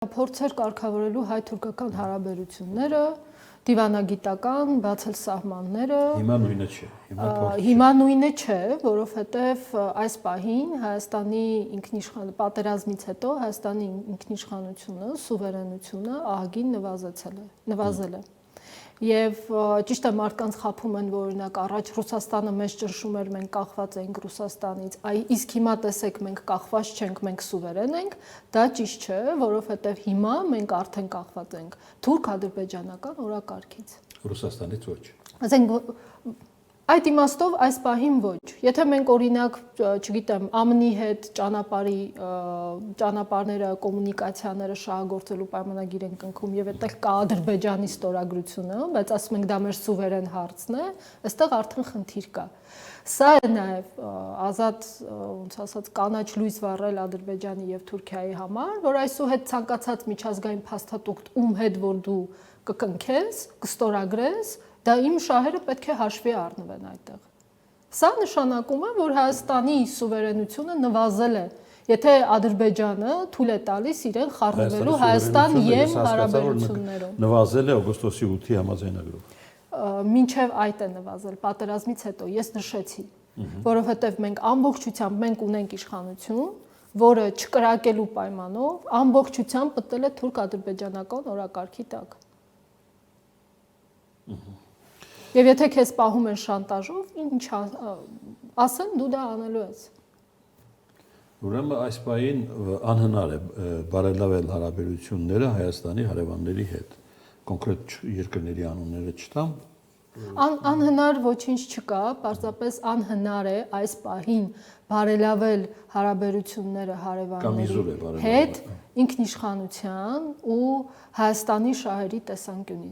Փորձեր կարգավորելու հայ-թուրքական հարաբերությունները, դիվանագիտական, բացել սահմանները։ Հիմա նույնը չէ, որովհետև այս պահին Հայաստանի պատերազմից հետո Հայաստանի ինքնիշխանությունը, սուվերենությունը ահագին նվազել է։ Եվ ճիշտ է, մարդկանց խաբում են, որ օրինակ առաջ Ռուսաստանը մեզ ճնշում էր, մենք կախված էինք Ռուսաստանից, իսկ հիմա տեսեք մենք կախված չենք, մենք սուվերեն ենք, դա ճիշտ չէ, որովհետև հիմա մենք արդեն կախված ենք թուրք-ադրբեջանական օրակարգից։ Ռուսաստանից ոչ։ Ասենք այդ իմաստով այս պահին ոչ։ Եթե մենք օրինակ, չգիտեմ, ԱՄՆ-ի հետ ճանապարհները, կոմունիկացիաները շահագործելու պայմանագիր ենք կնքում եւ այդտեղ կա Ադրբեջանի ստորագրությունը, բայց ասում ենք դա մեր սուվերեն հարցն է, այստեղ արդեն խնդիր կա։ Սա է նաեւ ազատ, ոնց ասած, կանաչ լույս վառել Ադրբեջանի եւ Թուրքիայի համար, որ այսուհետ ցանկացած միջազգային փաստաթուղթ ում հետ որ դու կկնքես, կստորագրես, դա իմ շահերը պետք է հաշվի առնվեն այդտեղ։ Սա նշանակում է, որ Հայաստանի սուվերենությունը նվազել է, եթե Ադրբեջանը թույլ է տալիս իրեն խառնվելու Հայաստան եւ հարաբերություններում։ Նվազել է օգոստոսի 8-ի համաձայնագրով։ Մինչև այդ է նվազել պատերազմից հետո, ես նշեցի, որովհետև մենք ամբողջությամբ մենք ունենք իշխանություն, որը չկրակելու պայմանով ամբողջությամբ մտել է թուրք-ադրբեջանական օրակարգի տակ։ Եվ եթե քեզ պահում են շանտաժով, ինչ ասեն, դու դա անելու ես։ Ուրեմն այս պահին անհնար է բարելավել հարաբերությունները Հայաստանի հարևանների հետ։ Կոնկրետ երկրների անունները չտամ։ Անհնար ոչինչ չկա, պարզապես անհնար է այս պահին բարելավել հարաբերությունները հարևանների հետ ինքնիշխանության ու Հայաստանի շահերի տեսանկյունից։